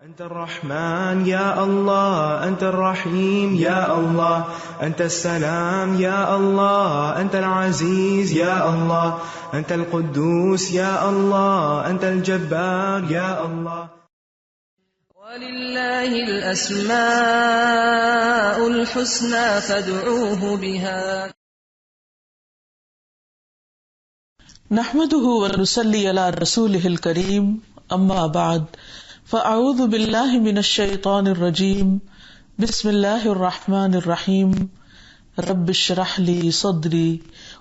أنت الرحمن يا الله، أنت الرحيم يا الله، أنت السلام يا الله، أنت العزيز يا الله، أنت القدوس يا الله، أنت الجبار يا الله. ولله الأسماء الحسنى فادعوه بها. نحمده ونصلي على رسوله الكريم، أما بعد، فأعوذ بالله من الشيطان الرجيم. بسم الله الرحمن الرحيم. رب اشرح لي صدري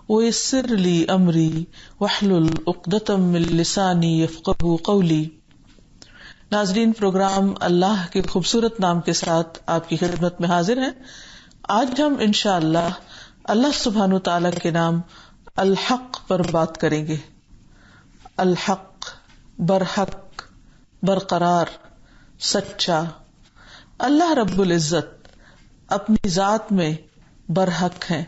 ويسر لي أمري واحلل عقدة من لساني يفقهوا قولي. ناظرین، پروگرام اللہ کے خوبصورت نام کے ساتھ آپ کی خدمت میں حاضر ہیں. آج ہم انشاءاللہ اللہ سبحانہ تعالیٰ کے نام الحق پر بات کریں گے. الحق، برحق، برقرار، سچا. اللہ رب العزت اپنی ذات میں برحق ہیں،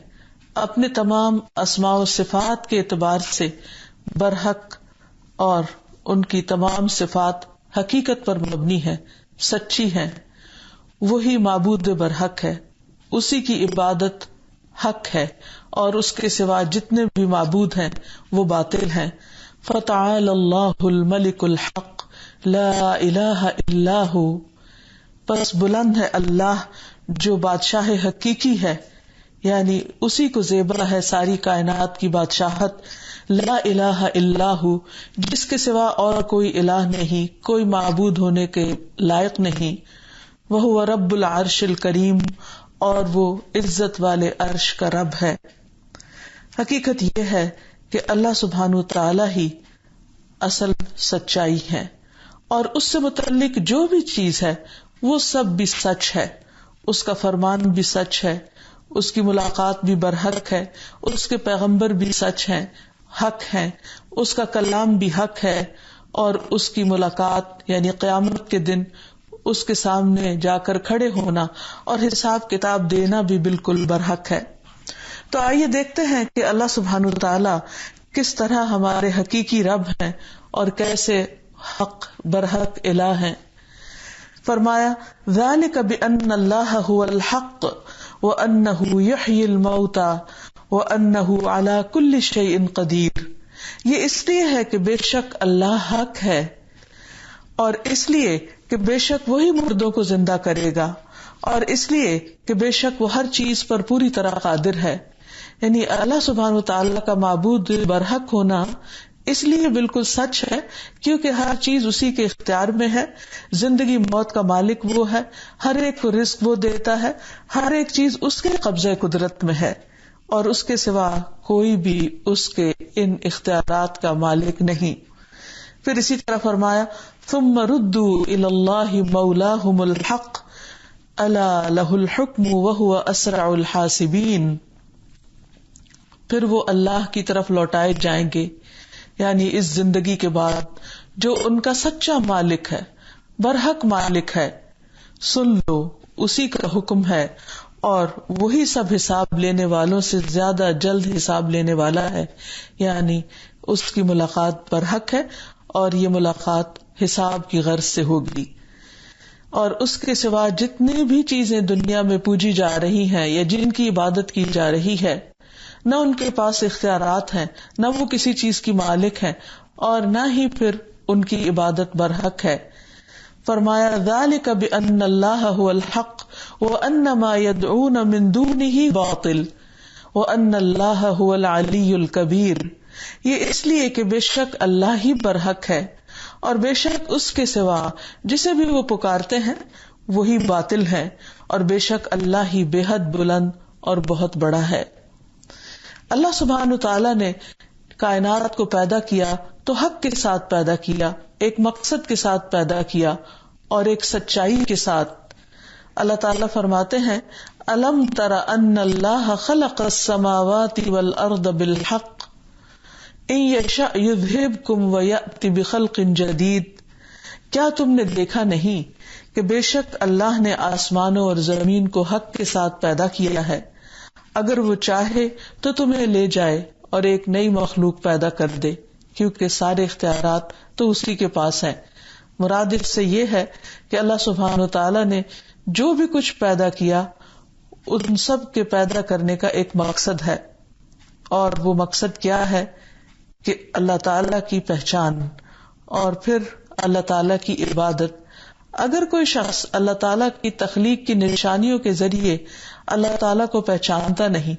اپنے تمام اسماء و صفات کے اعتبار سے برحق، اور ان کی تمام صفات حقیقت پر مبنی ہے، سچی ہیں. وہی معبود برحق ہے، اسی کی عبادت حق ہے، اور اس کے سوا جتنے بھی معبود ہیں وہ باطل ہیں. فتعال اللہ الملک الحق لا الہ الا ہو. پس بلند ہے اللہ جو بادشاہ حقیقی ہے، یعنی اسی کو زیبا ہے ساری کائنات کی بادشاہت. لا الہ الا ہو، جس کے سوا اور کوئی الہ نہیں، کوئی معبود ہونے کے لائق نہیں. وہو رب العرش الکریم، اور وہ عزت والے عرش کا رب ہے. حقیقت یہ ہے کہ اللہ سبحانہ تعالی ہی اصل سچائی ہے، اور اس سے متعلق جو بھی چیز ہے وہ سب بھی سچ ہے. اس کا فرمان بھی سچ ہے، اس کی ملاقات بھی برحق ہے، اس کے پیغمبر بھی سچ ہیں، حق ہیں، اس کا کلام بھی حق ہے، اور اس کی ملاقات یعنی قیامت کے دن اس کے سامنے جا کر کھڑے ہونا اور حساب کتاب دینا بھی بالکل برحق ہے. تو آئیے دیکھتے ہیں کہ اللہ سبحانہ تعالی کس طرح ہمارے حقیقی رب ہیں اور کیسے حق برحق الہ ہیں. فرمایا ذالک بأن اللہ هو الحق وأنہ یحیی الموتى وأنہ علی کل شیء قدیر. یہ اس لیے ہے کہ بے شک اللہ حق ہے، اور اس لیے کہ بے شک وہی مردوں کو زندہ کرے گا، اور اس لیے کہ بے شک وہ ہر چیز پر پوری طرح قادر ہے. یعنی اللہ سبحانہ وتعالی کا معبود برحق ہونا اس لیے بالکل سچ ہے کیونکہ ہر چیز اسی کے اختیار میں ہے. زندگی موت کا مالک وہ ہے، ہر ایک کو رزق وہ دیتا ہے، ہر ایک چیز اس کے قبضہ قدرت میں ہے، اور اس کے سوا کوئی بھی اس کے ان اختیارات کا مالک نہیں. پھر اسی طرح فرمایا ثم ردوا الی اللہ مولاہم الحق الا لہ الحکم وہو اسرع الحاسبین. پھر وہ اللہ کی طرف لوٹائے جائیں گے، یعنی اس زندگی کے بعد، جو ان کا سچا مالک ہے، برحق مالک ہے. سن لو، اسی کا حکم ہے، اور وہی سب حساب لینے والوں سے زیادہ جلد حساب لینے والا ہے. یعنی اس کی ملاقات برحق ہے، اور یہ ملاقات حساب کی غرض سے ہوگی. اور اس کے سوا جتنی بھی چیزیں دنیا میں پوجی جا رہی ہیں یا جن کی عبادت کی جا رہی ہے، نہ ان کے پاس اختیارات ہیں، نہ وہ کسی چیز کی مالک ہیں، اور نہ ہی پھر ان کی عبادت برحق ہے. فرمایا ذالک بأن اللہ هو الحق وأن ما يدعون من دونه باطل وأن اللہ هو العلی الکبیر. یہ اس لیے کہ بے شک اللہ ہی برحق ہے، اور بے شک اس کے سوا جسے بھی وہ پکارتے ہیں وہی باطل ہے، اور بے شک اللہ ہی بے حد بلند اور بہت بڑا ہے. اللہ سبحانہ تعالیٰ نے کائنات کو پیدا کیا تو حق کے ساتھ پیدا کیا، ایک مقصد کے ساتھ پیدا کیا، اور ایک سچائی کے ساتھ. اللہ تعالیٰ فرماتے ہیں الم تر ان اللہ خلق السماوات والارض بالحق ان یشاء یذہبکم ویأتی بخلق جدید. کیا تم نے دیکھا نہیں کہ بے شک اللہ نے آسمانوں اور زمین کو حق کے ساتھ پیدا کیا ہے، اگر وہ چاہے تو تمہیں لے جائے اور ایک نئی مخلوق پیدا کر دے، کیونکہ سارے اختیارات تو اسی کے پاس ہیں. مراد اس سے یہ ہے کہ اللہ سبحانہ و تعالیٰ نے جو بھی کچھ پیدا کیا ان سب کے پیدا کرنے کا ایک مقصد ہے، اور وہ مقصد کیا ہے کہ اللہ تعالیٰ کی پہچان اور پھر اللہ تعالیٰ کی عبادت. اگر کوئی شخص اللہ تعالیٰ کی تخلیق کی نشانیوں کے ذریعے اللہ تعالیٰ کو پہچانتا نہیں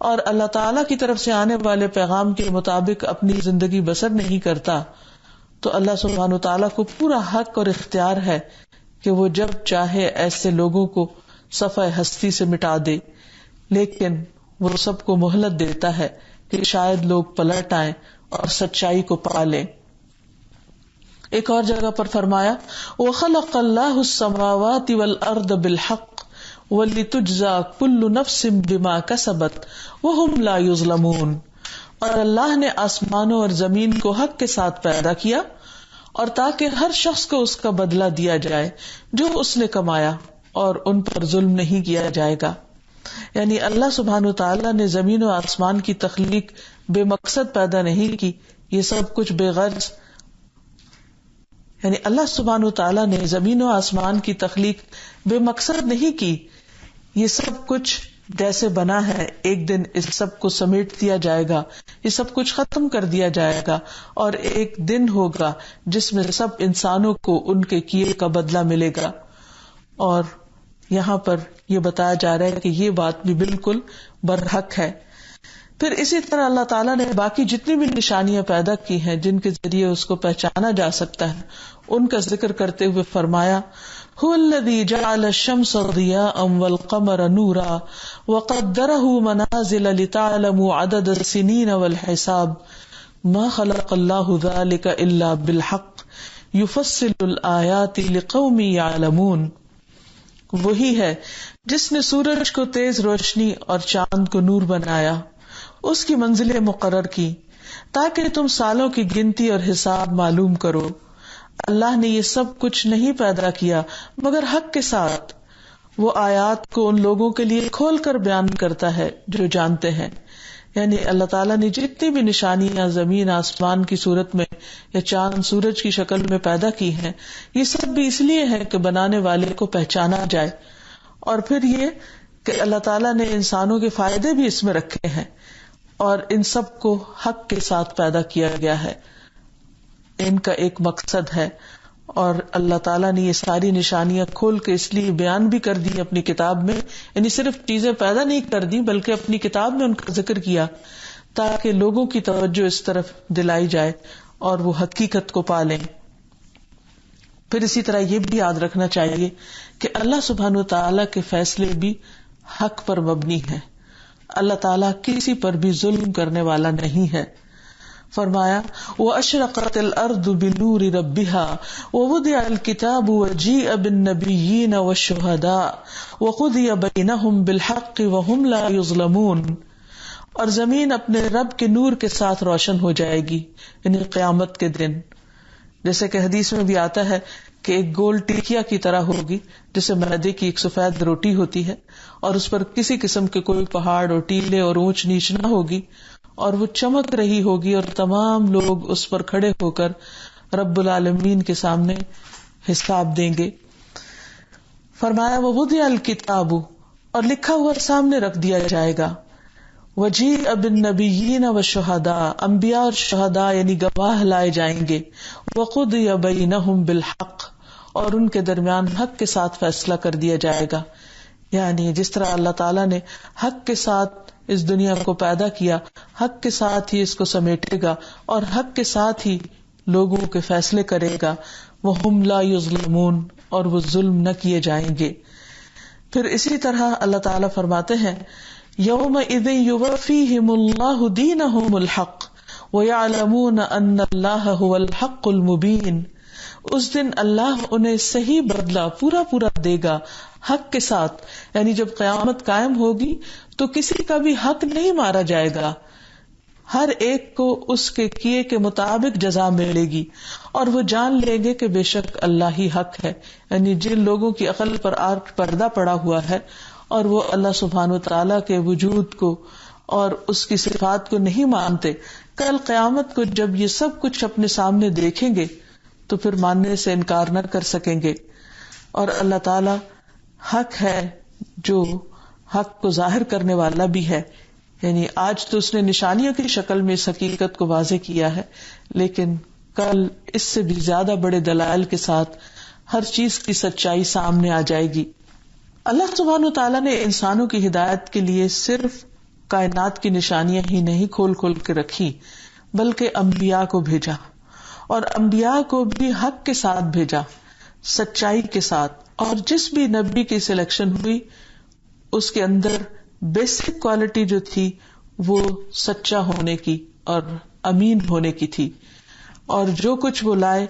اور اللہ تعالیٰ کی طرف سے آنے والے پیغام کے مطابق اپنی زندگی بسر نہیں کرتا، تو اللہ سبحانہ تعالیٰ کو پورا حق اور اختیار ہے کہ وہ جب چاہے ایسے لوگوں کو صفحہ ہستی سے مٹا دے، لیکن وہ سب کو مہلت دیتا ہے کہ شاید لوگ پلٹ آئیں اور سچائی کو پا لیں. ایک اور جگہ پر فرمایا وَخَلَقَ اللَّهُ السَّمَاوَاتِ وَالْأَرْضَ بِالْحَقِّ وَلِتُجْزَى كُلُّ نَفْسٍ بِمَا كَسَبَتْ وَهُمْ لَا يُظْلَمُونَ. اور اللہ نے آسمانوں اور زمین کو حق کے ساتھ پیدا کیا اور تاکہ ہر شخص کو اس کا بدلہ دیا جائے جو اس نے کمایا، اور ان پر ظلم نہیں کیا جائے گا. یعنی اللہ سبحانہ تعالیٰ نے زمین و آسمان کی تخلیق بے مقصد پیدا نہیں کی، یہ سب کچھ بے غرض. یعنی اللہ سبحانہ تعالیٰ نے زمین و آسمان کی تخلیق بے مقصد نہیں کی، یہ سب کچھ جیسے بنا ہے ایک دن اس سب کو سمیٹ دیا جائے گا، یہ سب کچھ ختم کر دیا جائے گا، اور ایک دن ہوگا جس میں سب انسانوں کو ان کے کیے کا بدلہ ملے گا. اور یہاں پر یہ بتایا جا رہا ہے کہ یہ بات بھی بالکل برحق ہے. پھر اسی طرح اللہ تعالیٰ نے باقی جتنی بھی نشانیاں پیدا کی ہیں جن کے ذریعے اس کو پہچانا جا سکتا ہے، ان کا ذکر کرتے ہوئے فرمایا هو الذي جعل الشمس ضياء والقمر نورا وقدره منازل لتعلموا عدد السنين والحساب ما خلق الله ذلك الا بالحق يفصل الآيات لقوم يعلمون. وہی ہے جس نے سورج کو تیز روشنی اور چاند کو نور بنایا، اس کی منزلیں مقرر کی تاکہ تم سالوں کی گنتی اور حساب معلوم کرو. اللہ نے یہ سب کچھ نہیں پیدا کیا مگر حق کے ساتھ. وہ آیات کو ان لوگوں کے لیے کھول کر بیان کرتا ہے جو جانتے ہیں. یعنی اللہ تعالیٰ نے جتنی بھی نشانیاں زمین آسمان کی صورت میں یا چاند سورج کی شکل میں پیدا کی ہیں، یہ سب بھی اس لیے ہے کہ بنانے والے کو پہچانا جائے، اور پھر یہ کہ اللہ تعالیٰ نے انسانوں کے فائدے بھی اس میں رکھے ہیں، اور ان سب کو حق کے ساتھ پیدا کیا گیا ہے. ان کا ایک مقصد ہے، اور اللہ تعالیٰ نے یہ ساری نشانیاں کھول کے اس لیے بیان بھی کر دی اپنی کتاب میں. یعنی صرف چیزیں پیدا نہیں کر دی بلکہ اپنی کتاب میں ان کا ذکر کیا تاکہ لوگوں کی توجہ اس طرف دلائی جائے اور وہ حقیقت کو پا لیں. پھر اسی طرح یہ بھی یاد رکھنا چاہیے کہ اللہ سبحانہ تعالیٰ کے فیصلے بھی حق پر مبنی ہیں. اللہ تعالیٰ کسی پر بھی ظلم کرنے والا نہیں ہے. فرمایا وَأَشْرَقَتِ الْأَرْضُ بِنُورِ رَبِّهَا وَوُضِعَ الْكِتَابُ وَجِيءَ بِالنَّبِيِّينَ وَالشُّهَدَاءِ وَقُضِيَ بَيْنَهُمْ بِالْحَقِّ وَهُمْ لَا يُظْلَمُونَ. اور زمین اپنے رب کے نور کے ساتھ روشن ہو جائے گی، یعنی قیامت کے دن. جیسے کہ حدیث میں بھی آتا ہے کہ ایک گول ٹکیا کی طرح ہوگی جسے میدے کی ایک سفید روٹی ہوتی ہے، اور اس پر کسی قسم کے کوئی پہاڑ اور ٹیلے اور اونچ نیچ نہ ہوگی، اور وہ چمک رہی ہوگی، اور تمام لوگ اس پر کھڑے ہو کر رب العالمین کے سامنے حساب دیں گے. فرمایا وَوُضِعَ الْكِتَابُ، اور لکھا ہوا سامنے رکھ دیا جائے گا. وَجِيءَ بِالنَّبِيِّينَ وَالشُّهَدَاءِ، انبیاء اور شہداء یعنی گواہ لائے جائیں گے. وَقُضِيَ بَيْنَهُمْ بِالْحَقِّ، اور ان کے درمیان حق کے ساتھ فیصلہ کر دیا جائے گا. یعنی جس طرح اللہ تعالیٰ نے حق کے ساتھ اس دنیا کو پیدا کیا، حق کے ساتھ ہی اس کو سمیٹے گا اور حق کے ساتھ ہی لوگوں کے فیصلے کرے گا. وَهُمْ لَا يُظْلَمُونَ، اور وہ ظلم نہ کیے جائیں گے. پھر اسی طرح اللہ تعالیٰ فرماتے ہیں يَوْمَئِذٍ يُوَفِّيهِمُ اللَّهُ دِينَهُمُ الْحَقَّ وَيَعْلَمُونَ أَنَّ اللَّهَ هُوَ الْحَقُّ الْمُبِينُ. اس دن اللہ انہیں صحیح بدلہ پورا دے گا حق کے ساتھ. یعنی جب قیامت قائم ہوگی تو کسی کا بھی حق نہیں مارا جائے گا، ہر ایک کو اس کے کیے کے مطابق جزا ملے گی، اور وہ جان لیں گے کہ بے شک اللہ ہی حق ہے. یعنی جن لوگوں کی عقل پر پردہ پڑا ہوا ہے اور وہ اللہ سبحانہ تعالیٰ کے وجود کو اور اس کی صفات کو نہیں مانتے، کل قیامت کو جب یہ سب کچھ اپنے سامنے دیکھیں گے تو پھر ماننے سے انکار نہ کر سکیں گے. اور اللہ تعالی حق ہے جو حق کو ظاہر کرنے والا بھی ہے. یعنی آج تو اس نے نشانیوں کی شکل میں اس حقیقت کو واضح کیا ہے، لیکن کل اس سے بھی زیادہ بڑے دلائل کے ساتھ ہر چیز کی سچائی سامنے آ جائے گی. اللہ سبحانہ و تعالیٰ نے انسانوں کی ہدایت کے لیے صرف کائنات کی نشانیاں ہی نہیں کھول کھول کے رکھی، بلکہ انبیاء کو بھیجا، اور انبیاء کو بھی حق کے ساتھ بھیجا، سچائی کے ساتھ. اور جس بھی نبی کی سلیکشن ہوئی اس کے اندر بیسک کوالٹی جو تھی وہ سچا ہونے کی اور امین ہونے کی تھی. اور جو کچھ وہ لائے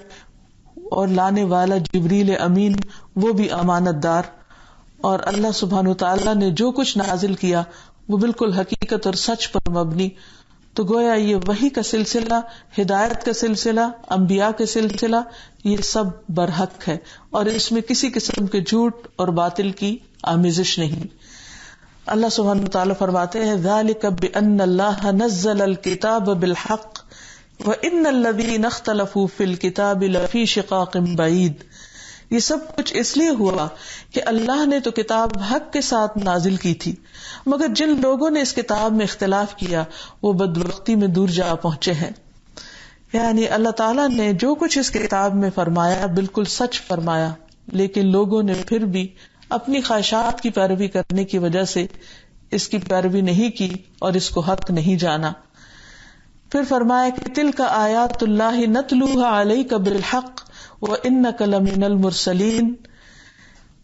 اور لانے والا جبریل امین وہ بھی امانت دار. اور اللہ سبحانہ تعالیٰ نے جو کچھ نازل کیا وہ بالکل حقیقت اور سچ پر مبنی. تو گویا یہ وحی کا سلسلہ، ہدایت کا سلسلہ، انبیاء کا سلسلہ، یہ سب برحق ہے، اور اس میں کسی قسم کے جھوٹ اور باطل کی آمیزش نہیں. اللہ سبحانہ وتعالیٰ فرماتے ہیں ذَلِكَ بِأَنَّ اللَّهَ نَزَّلَ الْكِتَابَ بِالْحَقِّ وَإِنَّ الَّذِينَ اخْتَلَفُوا فِي الْكِتَابِ لَفِي شِقَاقٍ بَعِيدٍ. یہ سب کچھ اس لیے ہوا کہ اللہ نے تو کتاب حق کے ساتھ نازل کی تھی، مگر جن لوگوں نے اس کتاب میں اختلاف کیا وہ بدبختی میں دور جا پہنچے ہیں. یعنی اللہ تعالیٰ نے جو کچھ اس کتاب میں فرمایا بالکل سچ فرمایا، لیکن لوگوں نے پھر بھی اپنی خواہشات کی پیروی کرنے کی وجہ سے اس کی پیروی نہیں کی اور اس کو حق نہیں جانا. پھر فرمایا کہ تلک آیات اللہ نتلوها علیک بالحق وانک لمن المرسلین،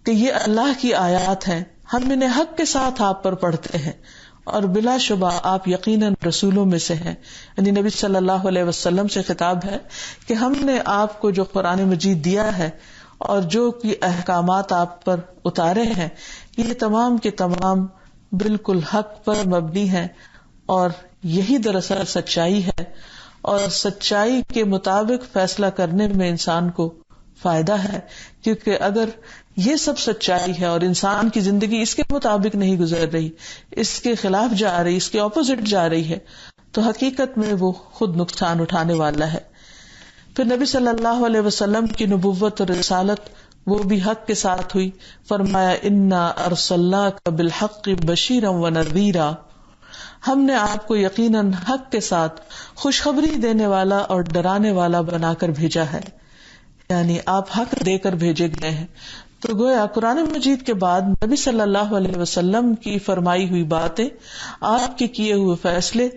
کہ یہ اللہ کی آیات ہیں، ہم انہیں حق کے ساتھ آپ پر پڑھتے ہیں اور بلا شبہ آپ یقیناً رسولوں میں سے ہیں. یعنی نبی صلی اللہ علیہ وسلم سے خطاب ہے کہ ہم نے آپ کو جو قرآن مجید دیا ہے اور جو کی احکامات آپ پر اتارے ہیں یہ تمام کے تمام بالکل حق پر مبنی ہیں، اور یہی دراصل سچائی ہے. اور سچائی کے مطابق فیصلہ کرنے میں انسان کو فائدہ ہے، کیونکہ اگر یہ سب سچائی ہے اور انسان کی زندگی اس کے مطابق نہیں گزر رہی، اس کے خلاف جا رہی، اس کے اپوزٹ جا رہی ہے، تو حقیقت میں وہ خود نقصان اٹھانے والا ہے. پھر نبی صلی اللہ علیہ وسلم کی نبوت اور رسالت وہ بھی حق کے ساتھ ہوئی. فرمایا انا ارسلناک بالحق بشیرا ونذیرا، ہم نے آپ کو یقیناً حق کے ساتھ خوشخبری دینے والا اور ڈرانے والا بنا کر بھیجا ہے. یعنی آپ حق دے کر بھیجے گئے ہیں. تو گویا قرآن مجید کے بعد نبی صلی اللہ علیہ وسلم کی فرمائی ہوئی باتیں، آپ کے کیے ہوئے فیصلے،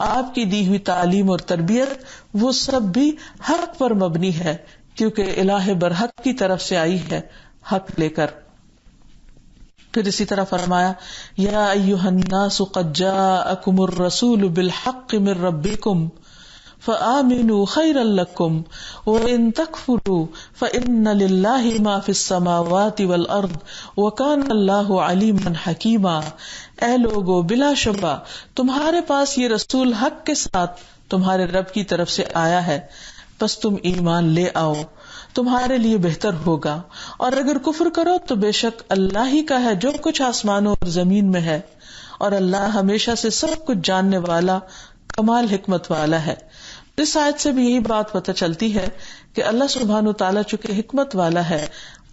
آپ کی دی ہوئی تعلیم اور تربیت، وہ سب بھی حق پر مبنی ہے، کیونکہ الہ برحق کی طرف سے آئی ہے حق لے کر. پھر اسی طرح فرمایا یا ایھا الناس قد جاءکم الرسول بالحق من ربکم فآمنوا خیرا لکم وإن تکفروا فإن للہ ما فی السماوات والارض وکان اللہ علیما حکیما. اے لوگو، بلا شبہ تمہارے پاس یہ رسول حق کے ساتھ تمہارے رب کی طرف سے آیا ہے، بس تم ایمان لے آؤ، تمہارے لیے بہتر ہوگا. اور اگر کفر کرو تو بے شک اللہ ہی کا ہے جو کچھ آسمانوں اور زمین میں ہے، اور اللہ ہمیشہ سے سب کچھ جاننے والا، کمال حکمت والا ہے. اس آیت سے بھی یہی بات پتہ چلتی ہے کہ اللہ سبحانہ تعالیٰ چونکہ حکمت والا ہے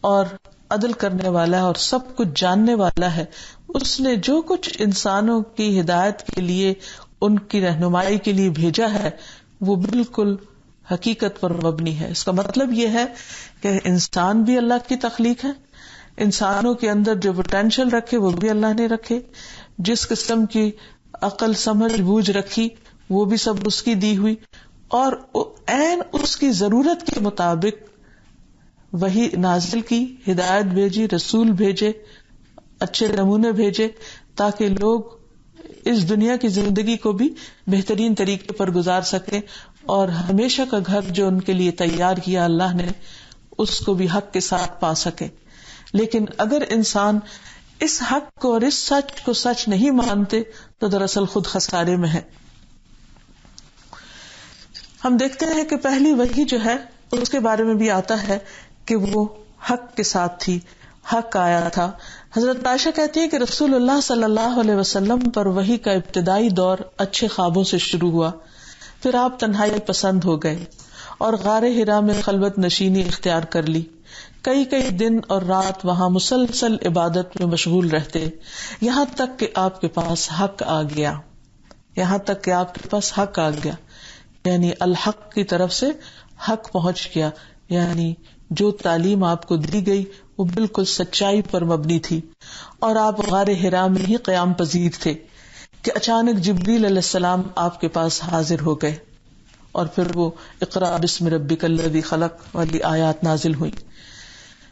اور عدل کرنے والا ہے اور سب کچھ جاننے والا ہے، اس نے جو کچھ انسانوں کی ہدایت کے لیے، ان کی رہنمائی کے لیے بھیجا ہے وہ بالکل حقیقت پر مبنی ہے. اس کا مطلب یہ ہے کہ انسان بھی اللہ کی تخلیق ہے، انسانوں کے اندر جو پوٹینشیل رکھے وہ بھی اللہ نے رکھے، جس قسم کی عقل سمجھ بوجھ رکھی وہ بھی سب اس کی دی ہوئی، اور عین اس کی ضرورت کے مطابق وہی نازل کی، ہدایت بھیجی، رسول بھیجے، اچھے نمونے بھیجے، تاکہ لوگ اس دنیا کی زندگی کو بھی بہترین طریقے پر گزار سکیں، اور ہمیشہ کا گھر جو ان کے لیے تیار کیا اللہ نے اس کو بھی حق کے ساتھ پا سکے. لیکن اگر انسان اس حق کو اور اس سچ کو سچ نہیں مانتے تو دراصل خود خسارے میں ہے. ہم دیکھتے ہیں کہ پہلی وحی جو ہے اس کے بارے میں بھی آتا ہے کہ وہ حق کے ساتھ تھی، حق آیا تھا. حضرت عائشہ کہتی ہے کہ رسول اللہ صلی اللہ علیہ وسلم پر وحی کا ابتدائی دور اچھے خوابوں سے شروع ہوا، پھر آپ تنہائی پسند ہو گئے اور غار حرا میں خلوت نشینی اختیار کر لی. کئی کئی دن اور رات وہاں مسلسل عبادت میں مشغول رہتے، یہاں تک کہ آپ کے پاس حق آ گیا. یہاں تک کہ آپ کے پاس حق آ گیا یعنی الحق کی طرف سے حق پہنچ گیا، یعنی جو تعلیم آپ کو دی گئی وہ بالکل سچائی پر مبنی تھی. اور آپ غار حرا میں ہی قیام پذیر تھے کہ اچانک جبریل علیہ السلام آپ کے پاس حاضر ہو گئے، اور پھر وہ اقرأ بسم ربک الذی خلق والی آیات نازل ہوئی.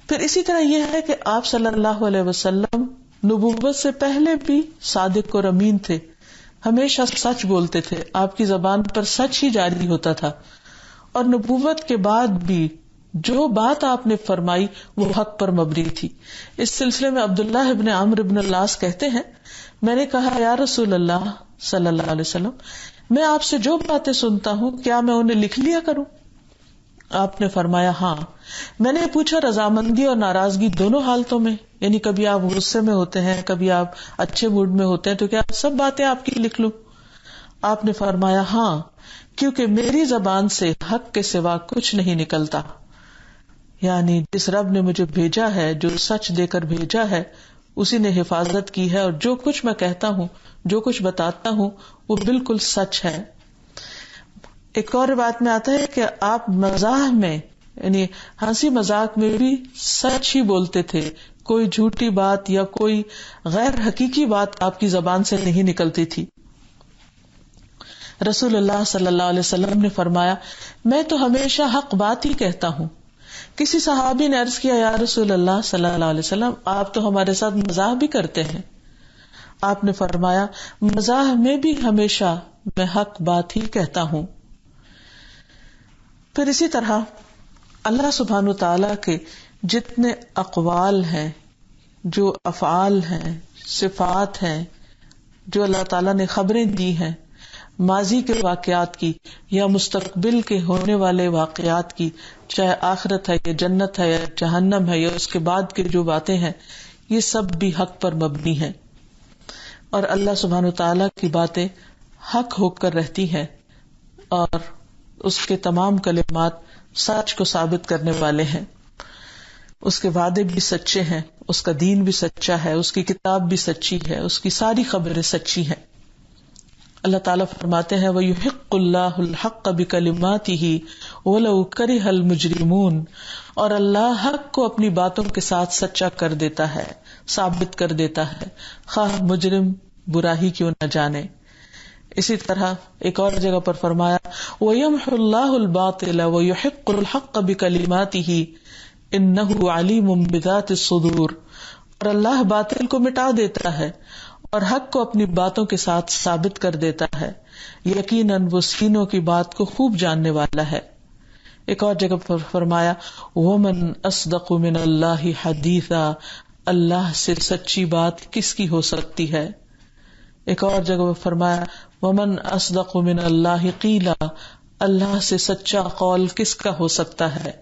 پھر اسی طرح یہ ہے کہ آپ صلی اللہ علیہ وسلم نبوت سے پہلے بھی صادق اور امین تھے، ہمیشہ سچ بولتے تھے، آپ کی زبان پر سچ ہی جاری ہوتا تھا. اور نبوت کے بعد بھی جو بات آپ نے فرمائی وہ حق پر مبنی تھی. اس سلسلے میں عبداللہ ابن عمرو ابن العاص کہتے ہیں، میں نے کہا یا رسول اللہ صلی اللہ علیہ وسلم، میں آپ سے جو باتیں سنتا ہوں کیا میں انہیں لکھ لیا کروں؟ آپ نے فرمایا ہاں. میں نے پوچھا رضامندی اور ناراضگی دونوں حالتوں میں، یعنی کبھی آپ غصے میں ہوتے ہیں، کبھی آپ اچھے موڈ میں ہوتے ہیں، تو کیا سب باتیں آپ کی لکھ لوں؟ آپ نے فرمایا ہاں، کیونکہ میری زبان سے حق کے سوا کچھ نہیں نکلتا. یعنی جس رب نے مجھے بھیجا ہے، جو سچ دے کر بھیجا ہے، اسی نے حفاظت کی ہے، اور جو کچھ میں کہتا ہوں، جو کچھ بتاتا ہوں، وہ بالکل سچ ہے. ایک اور بات میں آتا ہے کہ آپ مزاح میں یعنی ہنسی مذاق میں بھی سچ ہی بولتے تھے، کوئی جھوٹی بات یا کوئی غیر حقیقی بات آپ کی زبان سے نہیں نکلتی تھی. رسول اللہ صلی اللہ علیہ وسلم نے فرمایا میں تو ہمیشہ حق بات ہی کہتا ہوں. کسی صحابی نے عرض کیا یا رسول اللہ صلی اللہ علیہ وسلم، آپ تو ہمارے ساتھ مزاح بھی کرتے ہیں. آپ نے فرمایا مزاح میں بھی ہمیشہ میں حق بات ہی کہتا ہوں. پھر اسی طرح اللہ سبحانہ وتعالیٰ کے جتنے اقوال ہیں، جو افعال ہیں، صفات ہیں، جو اللہ تعالیٰ نے خبریں دی ہیں ماضی کے واقعات کی یا مستقبل کے ہونے والے واقعات کی، چاہے آخرت ہے یا جنت ہے یا جہنم ہے یا اس کے بعد کی جو باتیں ہیں، یہ سب بھی حق پر مبنی ہیں. اور اللہ سبحانہ وتعالیٰ کی باتیں حق ہو کر رہتی ہیں، اور اس کے تمام کلمات سچ کو ثابت کرنے والے ہیں. اس کے وعدے بھی سچے ہیں، اس کا دین بھی سچا ہے، اس کی کتاب بھی سچی ہے، اس کی ساری خبریں سچی ہیں. اللہ تعالیٰ فرماتے ہیں وَيُحِقُّ اللَّهُ الْحَقَّ بِكَلِمَاتِهِ وَلَوْ كَرِهَ الْمُجْرِمُونَ، اور اللہ حق کو اپنی باتوں کے ساتھ سچا کر دیتا ہے، ثابت کر دیتا ہے، خواہ مجرم برائی کیوں نہ جانے. اسی طرح ایک اور جگہ پر فرمایا وَيَمْحُ اللَّهُ الْبَاطِلَ وَيُحِقُّ الْحَقَّ بِكَلِمَاتِهِ إِنَّهُ عَلِيمٌ بِذَاتِ الصُّدُورِ، اور اللہ باطل کو مٹا دیتا ہے اور حق کو اپنی باتوں کے ساتھ ثابت کر دیتا ہے، یقیناً وہ سینوں کی بات کو خوب جاننے والا ہے. ایک اور جگہ پر فرمایا وَمَنْ أَصْدَقُ مِنَ اللَّهِ حَدِيثًا، اللہ سے سچی بات کس کی ہو سکتی ہے. ایک اور جگہ پر فرمایا وَمَنْ أَصْدَقُ مِنَ اللَّهِ قِيلًا، اللہ سے سچا قول کس کا ہو سکتا ہے.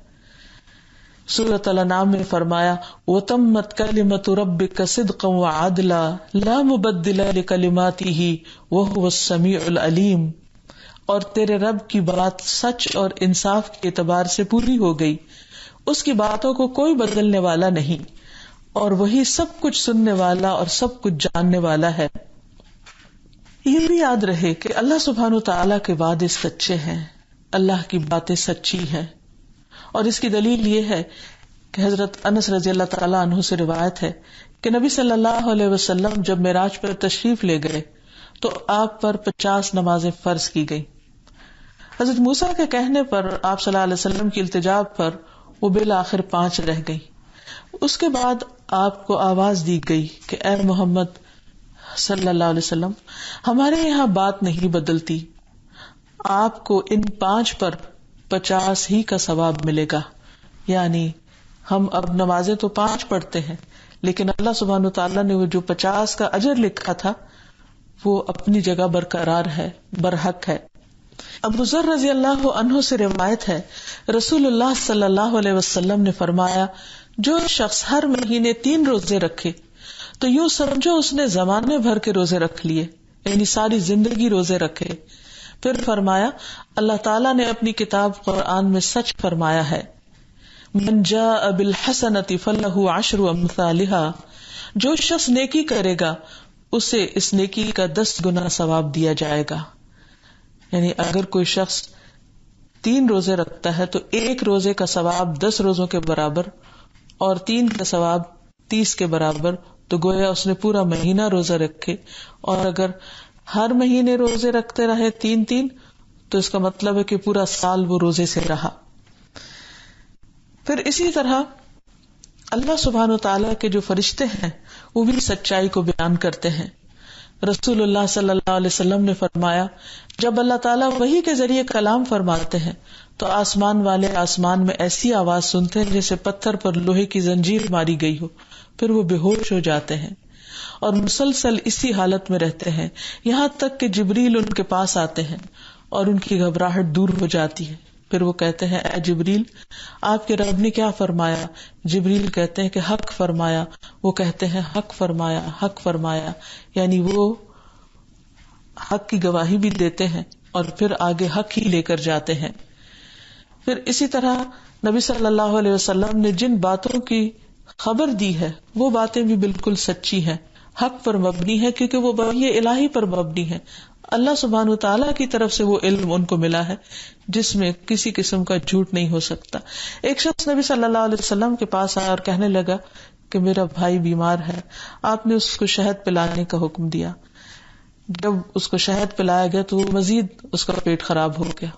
سورۃ الانعام میں فرمایا وَتَمَّتْ كَلِمَةُ رَبِّكَ صِدْقًا وَعَدْلًا لَا مُبَدِّلَ لِكَلِمَاتِهِ وَهُوَ السَّمِيعُ الْعَلِيمُ، اور تیرے رب کی بات سچ اور انصاف کے اعتبار سے پوری ہو گئی، اس کی باتوں کو کوئی بدلنے والا نہیں، اور وہی سب کچھ سننے والا اور سب کچھ جاننے والا ہے. یہ بھی یاد رہے کہ اللہ سبحانہ وتعالیٰ کے وعدے سچے ہیں، اللہ کی باتیں سچی ہیں. اور اس کی دلیل یہ ہے کہ حضرت انس رضی اللہ تعالیٰ عنہ سے روایت ہے کہ نبی صلی اللہ علیہ وسلم جب معراج پر تشریف لے گئے تو آپ پر 50 نمازیں فرض کی گئی. حضرت موسیٰ کے کہنے پر آپ صلی اللہ علیہ وسلم کی التجا پر وہ بالآخر 5 رہ گئی. اس کے بعد آپ کو آواز دی گئی کہ اے محمد صلی اللہ علیہ وسلم، ہمارے یہاں بات نہیں بدلتی، آپ کو ان 5 پر 50 ہی کا ثواب ملے گا. یعنی ہم اب نمازیں تو 5 پڑھتے ہیں، لیکن اللہ سبحانہ تعالیٰ نے وہ جو 50 کا اجر لکھا تھا وہ اپنی جگہ برقرار ہے، برحق ہے. ابو ذر رضی اللہ عنہ سے روایت ہے رسول اللہ صلی اللہ علیہ وسلم نے فرمایا جو شخص ہر مہینے 3 روزے رکھے تو یوں سمجھو اس نے زمانے بھر کے روزے رکھ لیے، یعنی ساری زندگی روزے رکھے، پھر فرمایا اللہ تعالیٰ نے اپنی کتاب قرآن میں سچ فرمایا ہے، من جاء بالحسنۃ فلہ عشر امثالها، جو شخص نیکی کرے گا اسے اس نیکی کا 10 گنا ثواب دیا جائے گا. یعنی اگر کوئی شخص 3 روزے رکھتا ہے تو 1 روزے کا ثواب 10 روزوں کے برابر اور 3 کا ثواب 30 کے برابر، تو گویا اس نے پورا مہینہ روزہ رکھے. اور اگر ہر مہینے روزے رکھتے رہے 3 تو اس کا مطلب ہے کہ پورا سال وہ روزے سے رہا. پھر اسی طرح اللہ سبحانہ وتعالیٰ کے جو فرشتے ہیں وہ بھی سچائی کو بیان کرتے ہیں. رسول اللہ صلی اللہ علیہ وسلم نے فرمایا جب اللہ تعالیٰ وحی کے ذریعے کلام فرماتے ہیں تو آسمان والے آسمان میں ایسی آواز سنتے ہیں جیسے پتھر پر لوہے کی زنجیر ماری گئی ہو، پھر وہ بے ہوش ہو جاتے ہیں اور مسلسل اسی حالت میں رہتے ہیں یہاں تک کہ جبریل ان کے پاس آتے ہیں اور ان کی گھبراہٹ دور ہو جاتی ہے. پھر وہ کہتے ہیں اے جبریل آپ کے رب نے کیا فرمایا؟ جبریل کہتے ہیں کہ حق فرمایا. وہ کہتے ہیں حق فرمایا، حق فرمایا، یعنی وہ حق کی گواہی بھی دیتے ہیں اور پھر آگے حق ہی لے کر جاتے ہیں. پھر اسی طرح نبی صلی اللہ علیہ وسلم نے جن باتوں کی خبر دی ہے وہ باتیں بھی بالکل سچی ہیں، حق پر مبنی ہے، کیونکہ وہ وحی الہی پر مبنی ہے. اللہ سبحانہ وتعالیٰ کی طرف سے وہ علم ان کو ملا ہے جس میں کسی قسم کا جھوٹ نہیں ہو سکتا. ایک شخص نبی صلی اللہ علیہ وسلم کے پاس آیا اور کہنے لگا کہ میرا بھائی بیمار ہے. آپ نے اس کو شہد پلانے کا حکم دیا. جب اس کو شہد پلایا گیا تو وہ مزید اس کا پیٹ خراب ہو گیا.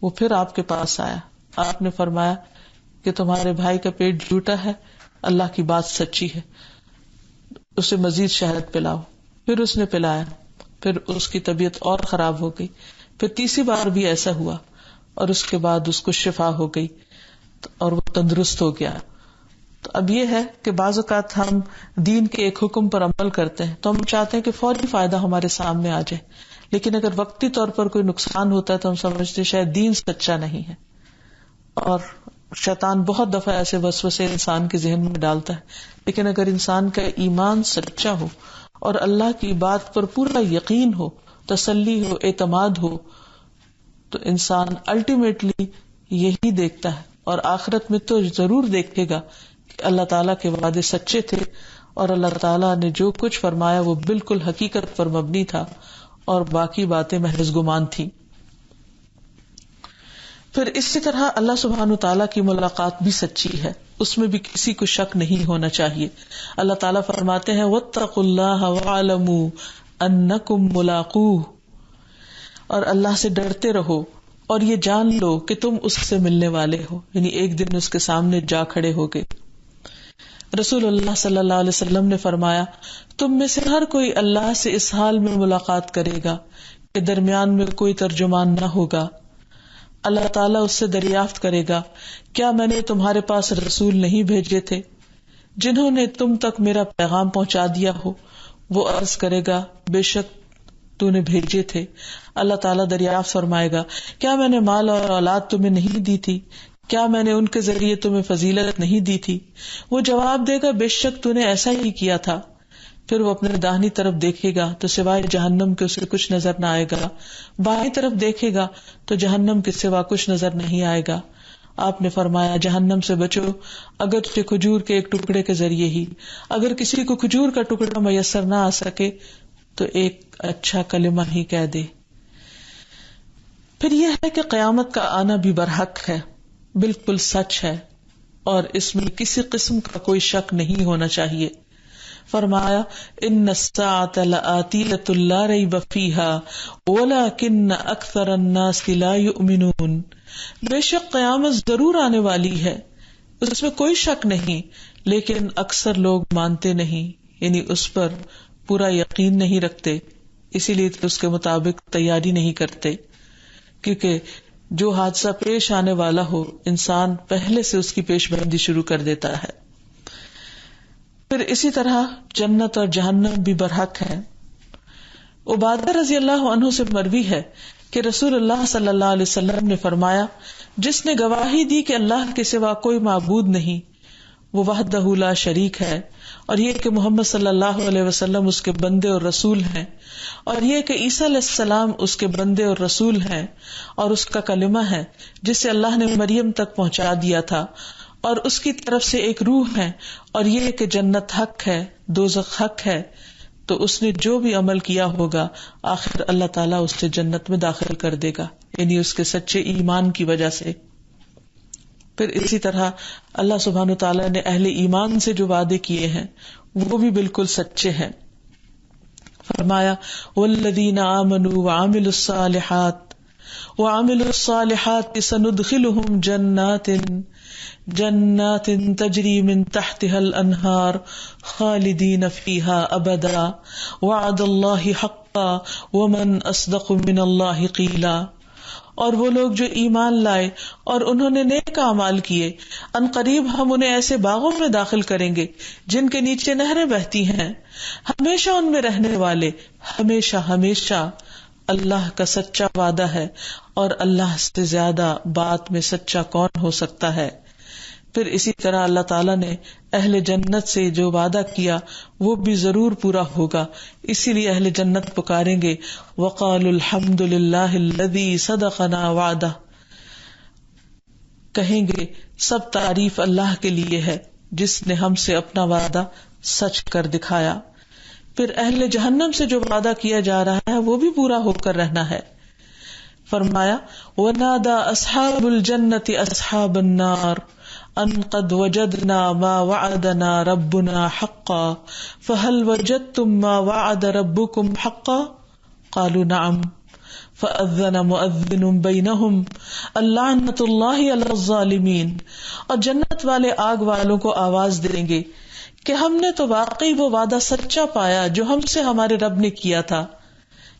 وہ پھر آپ کے پاس آیا. آپ نے فرمایا کہ تمہارے بھائی کا پیٹ جھوٹا ہے، اللہ کی بات سچی ہے، اسے مزید شہد پلاؤ. پھر اس نے پلایا، پھر اس کی طبیعت اور خراب ہو گئی. پھر تیسری بار بھی ایسا ہوا اور اس کے بعد اس کو شفا ہو گئی اور وہ تندرست ہو گیا. تو اب یہ ہے کہ بعض اوقات ہم دین کے ایک حکم پر عمل کرتے ہیں تو ہم چاہتے ہیں کہ فوری فائدہ ہمارے سامنے آ جائے، لیکن اگر وقتی طور پر کوئی نقصان ہوتا ہے تو ہم سمجھتے ہیں شاید دین سچا نہیں ہے. اور شیطان بہت دفعہ ایسے وسوسے انسان کے ذہن میں ڈالتا ہے، لیکن اگر انسان کا ایمان سچا ہو اور اللہ کی بات پر پورا یقین ہو، تسلی ہو، اعتماد ہو، تو انسان الٹیمیٹلی یہی دیکھتا ہے اور آخرت میں تو ضرور دیکھے گا کہ اللہ تعالیٰ کے وعدے سچے تھے اور اللہ تعالیٰ نے جو کچھ فرمایا وہ بالکل حقیقت پر مبنی تھا اور باقی باتیں محض گمان تھی. پھر اسی طرح اللہ سبحانہ تعالیٰ کی ملاقات بھی سچی ہے، اس میں بھی کسی کو شک نہیں ہونا چاہیے. اللہ تعالیٰ فرماتے ہیں واتقوا اللہ واعلموا انکم ملاقوہ، اور اللہ سے ڈرتے رہو اور یہ جان لو کہ تم اس سے ملنے والے ہو، یعنی ایک دن اس کے سامنے جا کھڑے ہوگے. رسول اللہ صلی اللہ علیہ وسلم نے فرمایا تم میں سے ہر کوئی اللہ سے اس حال میں ملاقات کرے گا کہ درمیان میں کوئی ترجمان نہ ہوگا. اللہ تعالیٰ اس سے دریافت کرے گا کیا میں نے تمہارے پاس رسول نہیں بھیجے تھے جنہوں نے تم تک میرا پیغام پہنچا دیا ہو؟ وہ عرض کرے گا بے شک تو نے بھیجے تھے. اللہ تعالیٰ دریافت فرمائے گا کیا میں نے مال اور اولاد تمہیں نہیں دی تھی؟ کیا میں نے ان کے ذریعے تمہیں فضیلت نہیں دی تھی؟ وہ جواب دے گا بے شک تو نے ایسا ہی کیا تھا. پھر وہ اپنے داہنی طرف دیکھے گا تو سوائے جہنم کے اسے کچھ نظر نہ آئے گا، بائیں طرف دیکھے گا تو جہنم کے سوا کچھ نظر نہیں آئے گا. آپ نے فرمایا جہنم سے بچو اگرچہ کھجور کے ایک ٹکڑے کے ذریعے ہی. اگر کسی کو کھجور کا ٹکڑا میسر نہ آ سکے تو ایک اچھا کلمہ ہی کہہ دے. پھر یہ ہے کہ قیامت کا آنا بھی برحق ہے، بالکل سچ ہے اور اس میں کسی قسم کا کوئی شک نہیں ہونا چاہیے. فرمایا ان الساعة لآتیۃ لا ریب فیہا ولکن اکثر الناس لا یؤمنون. بے شک قیامت ضرور آنے والی ہے، اس میں کوئی شک نہیں، لیکن اکثر لوگ مانتے نہیں، یعنی اس پر پورا یقین نہیں رکھتے، اسی لیے اس کے مطابق تیاری نہیں کرتے. کیونکہ جو حادثہ پیش آنے والا ہو انسان پہلے سے اس کی پیش بندی شروع کر دیتا ہے. پھر اسی طرح جنت اور جہنم بھی برحق ہے. عبادہ رضی اللہ عنہ سے مروی ہے کہ رسول اللہ صلی اللہ علیہ وسلم نے فرمایا جس نے گواہی دی کہ اللہ کے سوا کوئی معبود نہیں وہ وحدہ لا شریک ہے، اور یہ کہ محمد صلی اللہ علیہ وسلم اس کے بندے اور رسول ہیں، اور یہ کہ عیسیٰ علیہ السلام اس کے بندے اور رسول ہیں اور اس کا کلمہ ہے جسے اللہ نے مریم تک پہنچا دیا تھا، اور اس کی طرف سے ایک روح ہے، اور یہ کہ جنت حق ہے، دوزخ حق ہے، تو اس نے جو بھی عمل کیا ہوگا آخر اللہ تعالیٰ اس سے جنت میں داخل کر دے گا، یعنی اس کے سچے ایمان کی وجہ سے۔ پھر اسی طرح اللہ سبحانہ وتعالیٰ نے اہل ایمان سے جو وعدے کیے ہیں وہ بھی بالکل سچے ہیں۔ فرمایا والذین آمنوا وعملوا الصالحات سندخلهم جنات تجری من تحتها الانہار خالدین فیہا ابدا وعد اللہ حقا ومن اصدق من اللہ قیلا۔ اور وہ لوگ جو ایمان لائے اور انہوں نے نیک اعمال کیے، ان قریب ہم انہیں ایسے باغوں میں داخل کریں گے جن کے نیچے نہریں بہتی ہیں، ہمیشہ ان میں رہنے والے، ہمیشہ ہمیشہ۔ اللہ کا سچا وعدہ ہے، اور اللہ سے زیادہ بات میں سچا کون ہو سکتا ہے۔ پھر اسی طرح اللہ تعالیٰ نے اہل جنت سے جو وعدہ کیا وہ بھی ضرور پورا ہوگا، اسی لیے اہل جنت پکاریں گے وقالوا الحمد للہ الذی صدقنا وعدہ، کہیں گے سب تعریف اللہ کے لیے ہے جس نے ہم سے اپنا وعدہ سچ کر دکھایا۔ پھر اہل جہنم سے جو وعدہ کیا جا رہا ہے وہ بھی پورا ہو کر رہنا ہے۔ فرمایا وَنَادَى أَصْحَابُ الْجَنَّةِ أَصْحَابَ النَّارِ ان قد وجدنا ما وعدنا ربنا حقا فهل وجدتم ما وعد ربكم حقا قالوا نعم فأذن مؤذن بينهم اللعنة الله على الظالمين۔ اور جنت والے آگ والوں کو آواز دیں گے کہ ہم نے تو واقعی وہ وعدہ سچا پایا جو ہم سے ہمارے رب نے کیا تھا،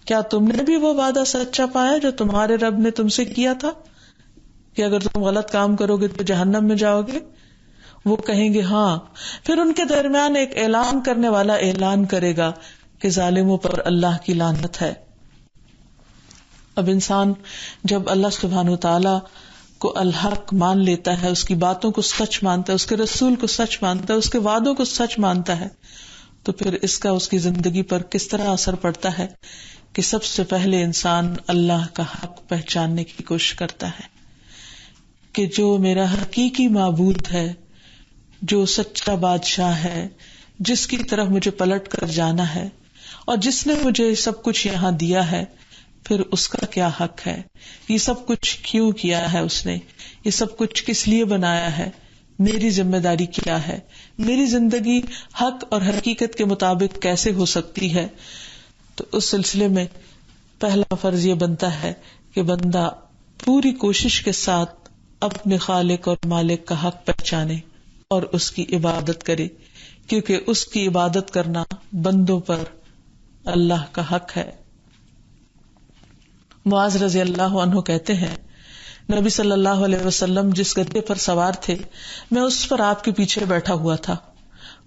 کیا تم نے بھی وہ وعدہ سچا پایا جو تمہارے رب نے تم سے کیا تھا کہ اگر تم غلط کام کرو گے تو جہنم میں جاؤ گے؟ وہ کہیں گے ہاں۔ پھر ان کے درمیان ایک اعلان کرنے والا اعلان کرے گا کہ ظالموں پر اللہ کی لعنت ہے۔ اب انسان جب اللہ سبحانہ وتعالیٰ کو الحق مان لیتا ہے، اس کی باتوں کو سچ مانتا ہے، اس کے رسول کو سچ مانتا ہے، اس کے وعدوں کو سچ مانتا ہے، تو پھر اس کا اس کی زندگی پر کس طرح اثر پڑتا ہے کہ سب سے پہلے انسان اللہ کا حق پہچاننے کی کوشش کرتا ہے کہ جو میرا حقیقی معبود ہے، جو سچا بادشاہ ہے، جس کی طرف مجھے پلٹ کر جانا ہے اور جس نے مجھے سب کچھ یہاں دیا ہے، پھر اس کا کیا حق ہے، یہ سب کچھ کیوں کیا ہے اس نے، یہ سب کچھ کس لیے بنایا ہے، میری ذمہ داری کیا ہے، میری زندگی حق اور حقیقت کے مطابق کیسے ہو سکتی ہے۔ تو اس سلسلے میں پہلا فرض یہ بنتا ہے کہ بندہ پوری کوشش کے ساتھ اپنے خالق اور مالک کا حق پہچانے اور اس کی عبادت کرے، کیونکہ اس کی عبادت کرنا بندوں پر اللہ کا حق ہے۔ معاذ رضی اللہ عنہ کہتے ہیں نبی صلی اللہ علیہ وسلم جس گدھے پر سوار تھے میں اس پر آپ کے پیچھے بیٹھا ہوا تھا،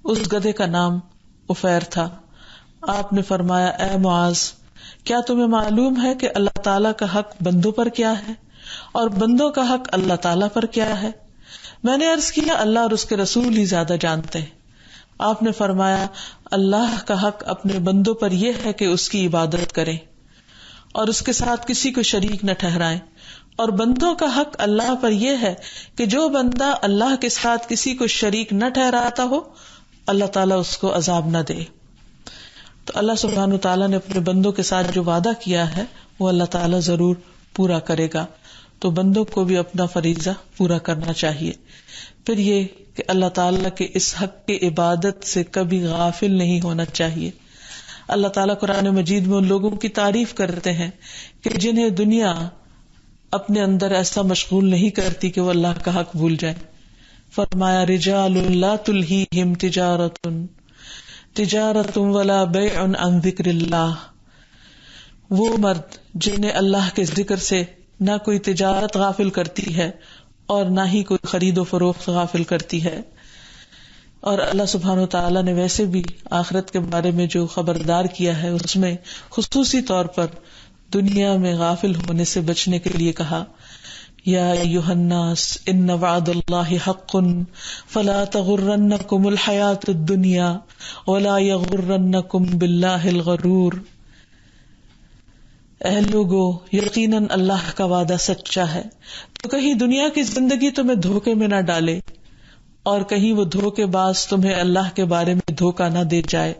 اس گدھے کا نام عفیر تھا۔ آپ نے فرمایا اے معاذ، کیا تمہیں معلوم ہے کہ اللہ تعالیٰ کا حق بندوں پر کیا ہے اور بندوں کا حق اللہ تعالیٰ پر کیا ہے؟ میں نے عرض کیا اللہ اور اس کے رسول ہی زیادہ جانتے ہیں۔ آپ نے فرمایا اللہ کا حق اپنے بندوں پر یہ ہے کہ اس کی عبادت کریں اور اس کے ساتھ کسی کو شریک نہ ٹھہرائیں، اور بندوں کا حق اللہ پر یہ ہے کہ جو بندہ اللہ کے ساتھ کسی کو شریک نہ ٹھہراتا ہو اللہ تعالیٰ اس کو عذاب نہ دے۔ تو اللہ سبحانہ وتعالیٰ نے اپنے بندوں کے ساتھ جو وعدہ کیا ہے وہ اللہ تعالیٰ ضرور پورا کرے گا، تو بندوں کو بھی اپنا فریضہ پورا کرنا چاہیے۔ پھر یہ کہ اللہ تعالیٰ کے اس حق کی عبادت سے کبھی غافل نہیں ہونا چاہیے۔ اللہ تعالیٰ قرآن مجید میں ان لوگوں کی تعریف کرتے ہیں کہ جنہیں دنیا اپنے اندر ایسا مشغول نہیں کرتی کہ وہ اللہ کا حق بھول جائیں۔ فرمایا رجال لا تلہیہم تجارت ولا بیع عن ذکر اللہ، وہ مرد جنہیں اللہ کے ذکر سے نہ کوئی تجارت غافل کرتی ہے اور نہ ہی کوئی خرید و فروخت غافل کرتی ہے۔ اور اللہ سبحانہ وتعالیٰ نے ویسے بھی آخرت کے بارے میں جو خبردار کیا ہے اس میں خصوصی طور پر دنیا میں غافل ہونے سے بچنے کے لیے کہا یا ایھا الناس ان وعد اللہ حق فلا تغرنکم الحیاۃ الدنیا ولا یغرنکم باللہ الغرور. اے لوگو، یقیناً اللہ کا وعدہ سچا ہے، تو کہیں دنیا کی زندگی تمہیں دھوکے میں نہ ڈالے اور کہیں وہ دھوکے باز تمہیں اللہ کے بارے میں دھوکہ نہ دے جائے.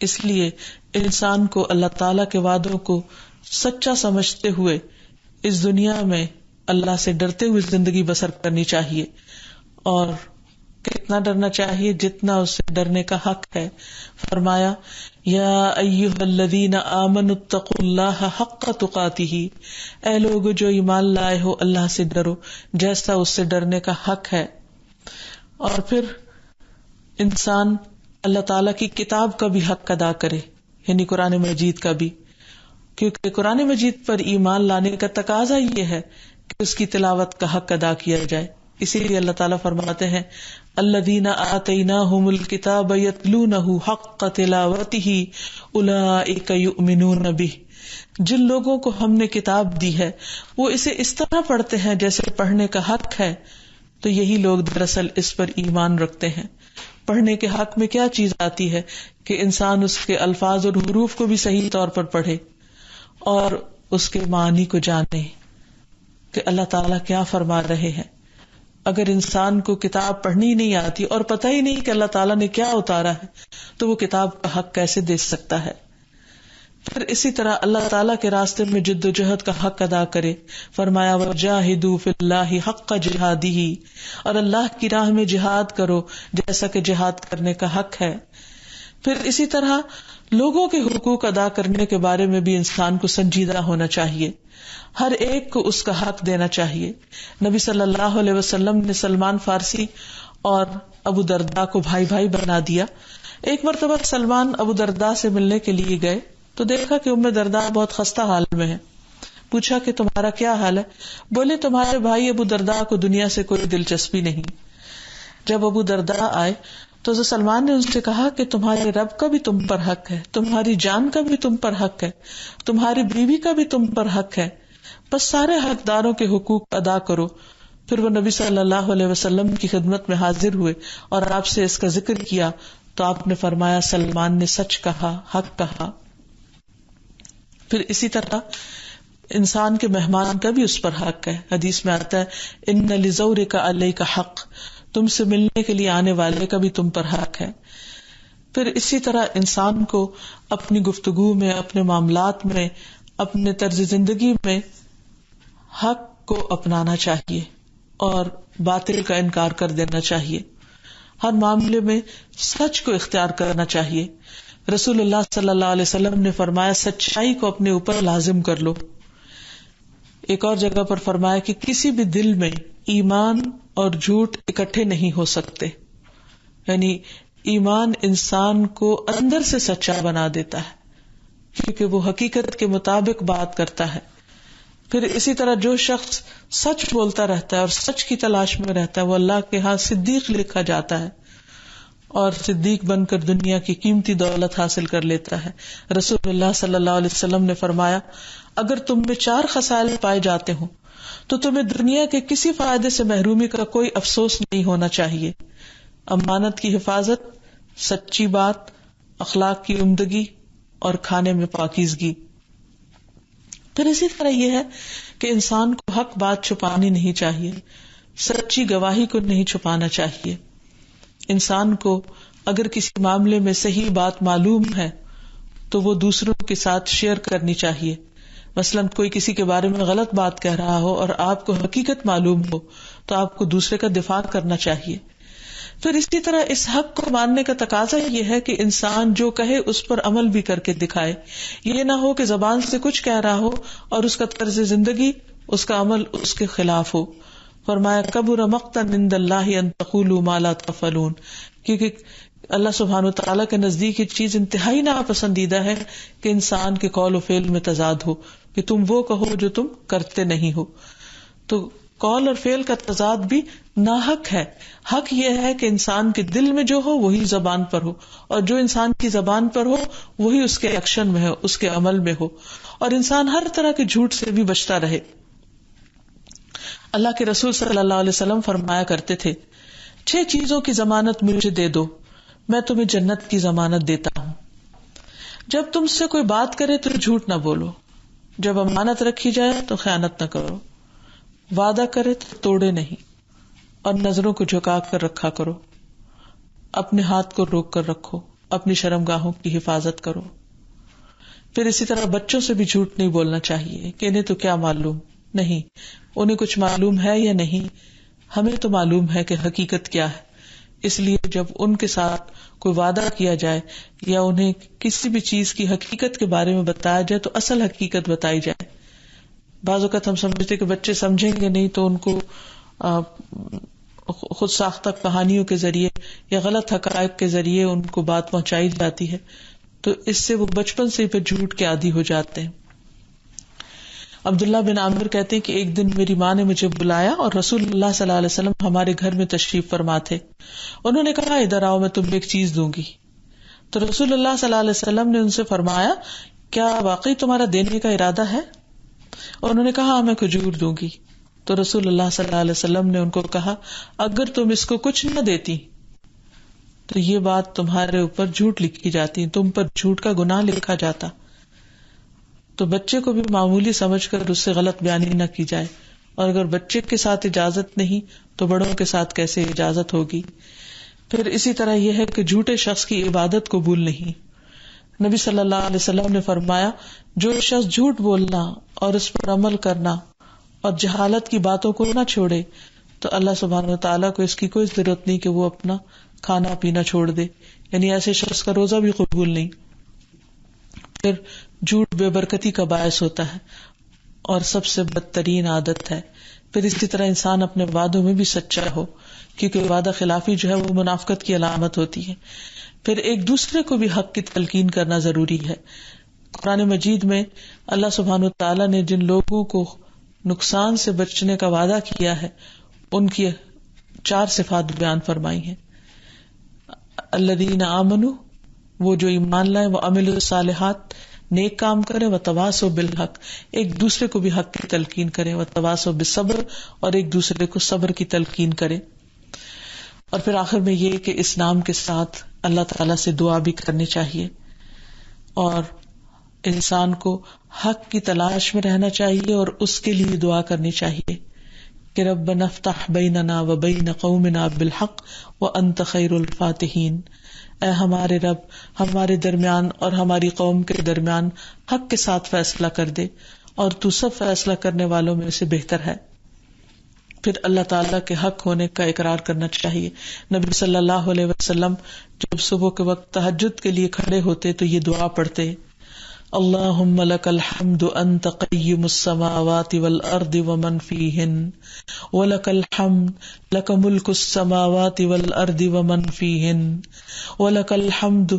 اس لیے انسان کو اللہ تعالی کے وعدوں کو سچا سمجھتے ہوئے اس دنیا میں اللہ سے ڈرتے ہوئے زندگی بسر کرنی چاہیے. اور کتنا ڈرنا چاہیے؟ جتنا اس سے ڈرنے کا حق ہے. فرمایا یا ایھا الذین آمنوا اتقوا اللہ حق تقاتہ، اے لوگ جو ایمان لائے ہو اللہ سے ڈرو جیسا اس سے ڈرنے کا حق ہے. اور پھر انسان اللہ تعالیٰ کی کتاب کا بھی حق ادا کرے، یعنی قرآن مجید کا بھی، کیونکہ قرآن مجید پر ایمان لانے کا تقاضا یہ ہے کہ اس کی تلاوت کا حق ادا کیا جائے. اسی لیے اللہ تعالیٰ فرماتے ہیں الذین آتیناہم الکتاب یتلونہ حق تلاوتہ اولئک یؤمنون بہ، جن لوگوں کو ہم نے کتاب دی ہے وہ اسے اس طرح پڑھتے ہیں جیسے پڑھنے کا حق ہے، تو یہی لوگ دراصل اس پر ایمان رکھتے ہیں. پڑھنے کے حق میں کیا چیز آتی ہے کہ انسان اس کے الفاظ اور حروف کو بھی صحیح طور پر پڑھے اور اس کے معنی کو جانے کہ اللہ تعالیٰ کیا فرما رہے ہیں. اگر انسان کو کتاب پڑھنی نہیں آتی اور پتہ ہی نہیں کہ اللہ تعالیٰ نے کیا اتارا ہے تو وہ کتاب کا حق کیسے دے سکتا ہے؟ پھر اسی طرح اللہ تعالیٰ کے راستے میں جد و جہد کا حق ادا کرے. فرمایا وجاہدوا فی اللہ حق جہادہ، اور اللہ کی راہ میں جہاد کرو جیسا کہ جہاد کرنے کا حق ہے. پھر اسی طرح لوگوں کے حقوق ادا کرنے کے بارے میں بھی انسان کو سنجیدہ ہونا چاہیے، ہر ایک کو اس کا حق دینا چاہیے. نبی صلی اللہ علیہ وسلم نے سلمان فارسی اور ابو درداء کو بھائی بھائی بنا دیا. ایک مرتبہ سلمان ابو درداء سے ملنے کے لیے گئے تو دیکھا کہ ام درداء بہت خستہ حال میں ہے. پوچھا کہ تمہارا کیا حال ہے؟ بولے تمہارے بھائی ابو درداء کو دنیا سے کوئی دلچسپی نہیں. جب ابو درداء آئے تو سلمان نے ان سے کہا کہ تمہارے رب کا بھی تم پر حق ہے، تمہاری جان کا بھی تم پر حق ہے، تمہاری بیوی کا بھی تم پر حق ہے، بس سارے حقداروں کے حقوق ادا کرو. پھر وہ نبی صلی اللہ علیہ وسلم کی خدمت میں حاضر ہوئے اور آپ سے اس کا ذکر کیا تو آپ نے فرمایا سلمان نے سچ کہا، حق کہا. پھر اسی طرح انسان کے مہمان کا بھی اس پر حق ہے. حدیث میں آتا ہے ان لزورک علیک حق، تم سے ملنے کے لیے آنے والے کا بھی تم پر حق ہے. پھر اسی طرح انسان کو اپنی گفتگو میں، اپنے معاملات میں، اپنے طرز زندگی میں حق کو اپنانا چاہیے اور باطل کا انکار کر دینا چاہیے. ہر معاملے میں سچ کو اختیار کرنا چاہیے. رسول اللہ صلی اللہ علیہ وسلم نے فرمایا سچائی کو اپنے اوپر لازم کر لو. ایک اور جگہ پر فرمایا کہ کسی بھی دل میں ایمان اور جھوٹ اکٹھے نہیں ہو سکتے، یعنی ایمان انسان کو اندر سے سچا بنا دیتا ہے کیونکہ وہ حقیقت کے مطابق بات کرتا ہے. پھر اسی طرح جو شخص سچ بولتا رہتا ہے اور سچ کی تلاش میں رہتا ہے وہ اللہ کے ہاں صدیق لکھا جاتا ہے اور صدیق بن کر دنیا کی قیمتی دولت حاصل کر لیتا ہے. رسول اللہ صلی اللہ علیہ وسلم نے فرمایا اگر تم میں 4 خصال پائے جاتے ہوں تو تمہیں دنیا کے کسی فائدے سے محرومی کا کوئی افسوس نہیں ہونا چاہیے. امانت کی حفاظت، سچی بات، اخلاق کی عمدگی اور کھانے میں پاکیزگی. پھر اسی طرح یہ ہے کہ انسان کو حق بات چھپانی نہیں چاہیے، سچی گواہی کو نہیں چھپانا چاہیے. انسان کو اگر کسی معاملے میں صحیح بات معلوم ہے تو وہ دوسروں کے ساتھ شیئر کرنی چاہیے. مثلاً کوئی کسی کے بارے میں غلط بات کہہ رہا ہو اور آپ کو حقیقت معلوم ہو تو آپ کو دوسرے کا دفاع کرنا چاہیے. پھر اسی طرح اس حق کو ماننے کا تقاضا یہ ہے کہ انسان جو کہے اس پر عمل بھی کر کے دکھائے. یہ نہ ہو کہ زبان سے کچھ کہہ رہا ہو اور اس کا طرز زندگی، اس کا عمل اس کے خلاف ہو. فرمایا کبر مقتا عند اللہ ان تقولوا ما لا تفعلون، کیونکہ اللہ سبحانہ وتعالیٰ کے نزدیک یہ چیز انتہائی ناپسندیدہ ہے کہ انسان کے قول و فعل میں تضاد ہو، کہ تم وہ کہو جو تم کرتے نہیں ہو. تو قول اور فعل کا تضاد بھی ناحق ہے. حق یہ ہے کہ انسان کے دل میں جو ہو وہی زبان پر ہو، اور جو انسان کی زبان پر ہو وہی اس کے ایکشن میں ہو، اس کے عمل میں ہو، اور انسان ہر طرح کے جھوٹ سے بھی بچتا رہے. اللہ کے رسول صلی اللہ علیہ وسلم فرمایا کرتے تھے 6 چیزوں کی ضمانت مجھے دے دو، میں تمہیں جنت کی ضمانت دیتا ہوں۔ جب تم سے کوئی بات کرے تو جھوٹ نہ بولو، جب امانت رکھی جائے تو خیانت نہ کرو، وعدہ کرے تو توڑے نہیں، اور نظروں کو جھکا کر رکھا کرو، اپنے ہاتھ کو روک کر رکھو، اپنی شرمگاہوں کی حفاظت کرو۔ پھر اسی طرح بچوں سے بھی جھوٹ نہیں بولنا چاہیے کہ انہیں تو کیا معلوم، نہیں، انہیں کچھ معلوم ہے یا نہیں، ہمیں تو معلوم ہے کہ حقیقت کیا ہے۔ اس لیے جب ان کے ساتھ کوئی وعدہ کیا جائے یا انہیں کسی بھی چیز کی حقیقت کے بارے میں بتایا جائے تو اصل حقیقت بتائی جائے۔ بعض اوقات ہم سمجھتے کہ بچے سمجھیں گے نہیں تو ان کو خود ساختہ کہانیوں کے ذریعے یا غلط حقائق کے ذریعے ان کو بات پہنچائی جاتی ہے، تو اس سے وہ بچپن سے پھر جھوٹ کے عادی ہو جاتے ہیں۔ عبداللہ بن عامر کہتے ہیں کہ ایک دن میری ماں نے مجھے بلایا اور رسول اللہ صلی اللہ علیہ وسلم ہمارے گھر میں تشریف فرما تھے۔ انہوں نے کہا ادھر آؤ، میں تمہیں ایک چیز دوں گی۔ تو رسول اللہ صلی اللہ علیہ وسلم نے ان سے فرمایا کیا واقعی تمہارا دینے کا ارادہ ہے؟ انہوں نے کہا میں کھجور دوں گی۔ تو رسول اللہ صلی اللہ علیہ وسلم نے ان کو کہا اگر تم اس کو کچھ نہ دیتی تو یہ بات تمہارے اوپر جھوٹ لکھی جاتی، تم پر جھوٹ کا گناہ لکھا جاتا۔ تو بچے کو بھی معمولی سمجھ کر اس سے غلط بیانی نہ کی جائے، اور اگر بچے کے ساتھ اجازت نہیں تو بڑوں کے ساتھ کیسے اجازت ہوگی۔ پھر اسی طرح یہ ہے کہ جھوٹے شخص کی عبادت قبول نہیں۔ نبی صلی اللہ علیہ وسلم نے فرمایا جو شخص جھوٹ بولنا اور اس پر عمل کرنا اور جہالت کی باتوں کو نہ چھوڑے تو اللہ سبحانہ وتعالیٰ کو اس کی کوئی ضرورت نہیں کہ وہ اپنا کھانا پینا چھوڑ دے، یعنی ایسے شخص کا روزہ بھی قبول نہیں۔ پھر جھوٹ بے برکتی کا باعث ہوتا ہے اور سب سے بدترین عادت ہے۔ پھر اسی طرح انسان اپنے وعدوں میں بھی سچا ہو، کیونکہ وعدہ خلافی جو ہے وہ منافقت کی علامت ہوتی ہے۔ پھر ایک دوسرے کو بھی حق کی تلقین کرنا ضروری ہے۔ قرآن مجید میں اللہ سبحانہ وتعالیٰ نے جن لوگوں کو نقصان سے بچنے کا وعدہ کیا ہے ان کی 4 صفات بیان فرمائی ہیں۔ الذین آمنوا، وہ جو ایمان لائے، وعملوا الصالحات، نیک کام کریں، وتواصوا بالحق، ایک دوسرے کو بھی حق کی تلقین کریں، وتواصوا بالصبر، اور ایک دوسرے کو صبر کی تلقین کریں۔ اور پھر آخر میں یہ کہ اسلام کے ساتھ اللہ تعالیٰ سے دعا بھی کرنی چاہیے، اور انسان کو حق کی تلاش میں رہنا چاہیے اور اس کے لیے دعا کرنی چاہیے کہ ربنا افتح بیننا وبین قومنا بالحق وانت خیر الفاتحین، اے ہمارے رب ہمارے درمیان اور ہماری قوم کے درمیان حق کے ساتھ فیصلہ کر دے، اور تو سب فیصلہ کرنے والوں میں سے بہتر ہے۔ پھر اللہ تعالیٰ کے حق ہونے کا اقرار کرنا چاہیے۔ نبی صلی اللہ علیہ وسلم جب صبح کے وقت تہجد کے لیے کھڑے ہوتے تو یہ دعا پڑھتے، اللہم لک الحمد انت قیم السماوات والارض ومن فیہن، ولک الحمد لک ملک السماوات والارض ومن فیہن، ولک الحمد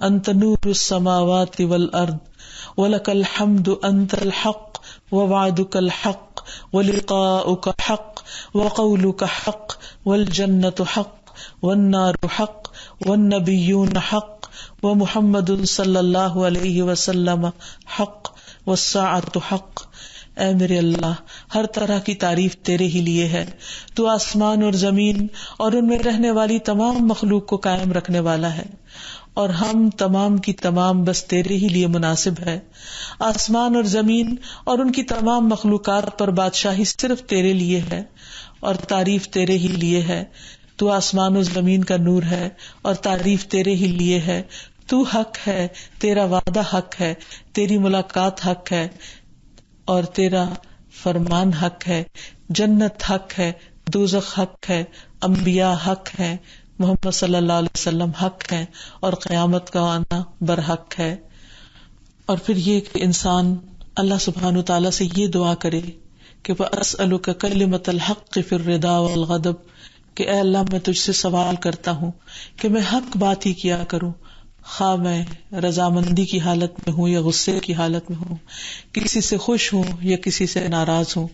انت نور السماوات والارض، ولک الحمد انت الحق ووعدک الحق ولقاؤک حق وقولک حق والجنة حق والنار حق والنبیون حق ومحمد صلی اللہ علیہ وسلم حق والساعۃ حق۔ اے میرے اللہ، ہر طرح کی تعریف تیرے ہی لیے ہے، تو آسمان اور زمین اور ان میں رہنے والی تمام مخلوق کو قائم رکھنے والا ہے، اور ہم تمام کی تمام بس تیرے ہی لیے مناسب ہے۔ آسمان اور زمین اور ان کی تمام مخلوقات پر بادشاہی صرف تیرے لیے ہے اور تعریف تیرے ہی لیے ہے۔ تو آسمان و زمین کا نور ہے اور تعریف تیرے ہی لیے ہے۔ تو حق ہے، تیرا وعدہ حق ہے، تیری ملاقات حق ہے، اور تیرا فرمان حق ہے، جنت حق ہے، دوزخ حق ہے، انبیاء حق ہے، محمد صلی اللہ علیہ وسلم حق ہے، اور قیامت کا آنا برحق ہے۔ اور پھر یہ کہ انسان اللہ سبحانہ تعالیٰ سے یہ دعا کرے کہ وَأَسْأَلُكَ كَلِمَةَ الْحَقِّ فِي الرِّضَا وَالْغَضَبِ، کہ اے اللہ میں تجھ سے سوال کرتا ہوں کہ میں حق بات ہی کیا کروں، خواہ میں رضامندی کی حالت میں ہوں یا غصے کی حالت میں ہوں، کسی سے خوش ہوں یا کسی سے ناراض ہوں۔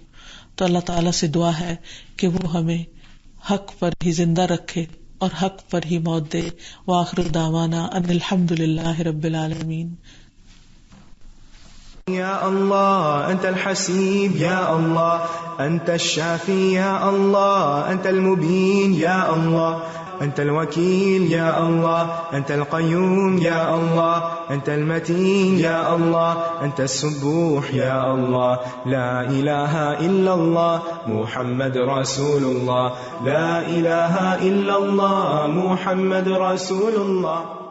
تو اللہ تعالیٰ سے دعا ہے کہ وہ ہمیں حق پر ہی زندہ رکھے اور حق پر ہی موت دے۔ وآخر دعوانا ان الحمد للہ رب العالمین۔ يا الله أنت الحسيب يا الله أنت الشافي يا الله أنت المبين يا الله أنت الوكيل يا الله أنت القيوم يا الله أنت المتين يا الله أنت السبوح يا الله لا إله إلا الله محمد رسول الله لا إله إلا الله محمد رسول الله